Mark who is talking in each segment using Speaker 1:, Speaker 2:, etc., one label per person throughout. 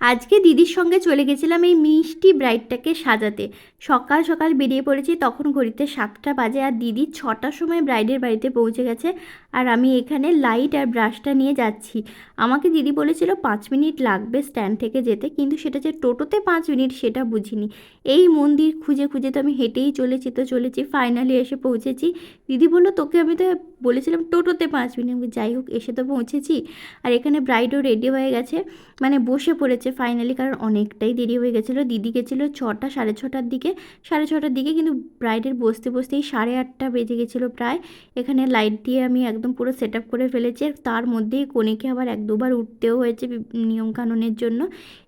Speaker 1: আজকে দিদির সঙ্গে চলে গেছিলাম এই মিষ্টি ব্রাইডটাকে সাজাতে। সকাল সকাল বেরিয়ে পড়েছি, তখন ঘড়িতে 7টা বাজে, আর দিদি 6টার সময় ব্রাইডের বাড়িতে পৌঁছে গেছে। আর আমি এখানে লাইট আর ব্রাশটা নিয়ে যাচ্ছি। আমাকে দিদি বলেছিল 5 মিনিট লাগবে স্ট্যান্ড থেকে যেতে, কিন্তু সেটা যে টোটোতে 5 মিনিট সেটা বুঝিনি। এই মন্দির খুঁজে খুঁজে তো আমি হেঁটেই চলেছি, ফাইনালি এসে পৌঁছেছি। দিদি বললো তোকে আমি তো বলেছিলাম টোটোতে 5 মিনিট, যাই হোক এসে তো পৌঁছেছি। আর এখানে ব্রাইডও রেডি হয়ে গেছে, মানে বসে পড়েছে ফাইনালি, কারণ অনেকটাই দেরি হয়ে গেছিলো। দিদি গেছিলো 6টা, সাড়ে ছটার দিকে, কিন্তু ব্রাইডের বসতে বসতেই 8:30 বেজে গেছিলো প্রায়। এখানে লাইট দিয়ে আমি একদম পুরো সেট আপ করে ফেলেছি, আর তার মধ্যেই কনেকে আবার 1-2বার উঠতেও হয়েছে নিয়মকানুনের জন্য।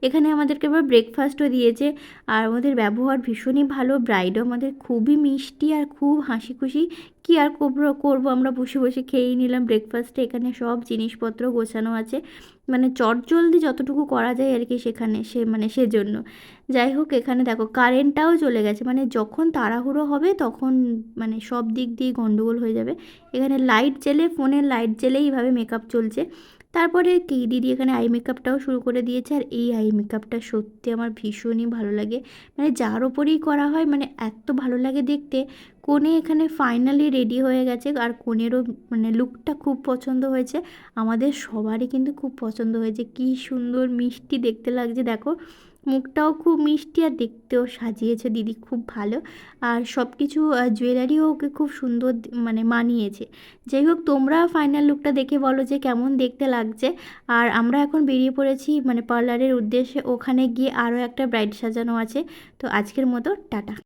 Speaker 1: এখানে আমাদেরকে আবার ব্রেকফাস্টও দিয়েছে, আর আমাদের ব্যবহার ভীষণই ভালো। ব্রাইডও আমাদের খুবই মিষ্টি আর খুব হাসি খুশি। কী আর করবো, আমরা বসে বসে খেয়েই নিলাম ব্রেকফাস্টে। এখানে সব জিনিসপত্র গোছানো আছে, মানে চটজলদি যতটুকু করা যায় আর কি সেখানে, সেজন্য। যাই হোক, এখানে দেখো কারেন্টটাও চলে গেছে, মানে যখন তাড়াহুড়ো হবে তখন মানে সব দিক দিয়ে গন্ডগোল হয়ে যাবে। এখানে লাইট জেলে, ফোনের লাইট জেলেই এইভাবে মেকআপ চলছে। তারপরে কি দিদি এখানে আই মেকআপটাও শুরু করে দিয়েছে, আর এই আই মেকআপটা সত্যি আমার ভীষণই ভালো লাগে। মানে যার ওপরেই করা হয় মানে এত ভালো লাগে দেখতে। কনে এখানে ফাইনালি রেডি হয়ে গেছে, আর কনেরও মানে লুকটা খুব পছন্দ হয়েছে। আমাদের সবারই কিন্তু খুব পছন্দ হয়েছে, কী সুন্দর মিষ্টি দেখতে লাগছে দেখো। মুখটাও খুব মিষ্টি, আর দেখতেও সাজিয়েছে দিদি খুব ভালো। আর সব কিছু জুয়েলারিও ওকে খুব সুন্দর মানে মানিয়েছে। যাই হোক, তোমরা ফাইনাল লুকটা দেখে বলো যে কেমন দেখতে লাগছে। আর আমরা এখন বেরিয়ে পড়েছি মানে পার্লারের উদ্দেশ্যে, ওখানে গিয়ে আরও একটা ব্রাইড সাজানো আছে। তো আজকের মতো টাটা।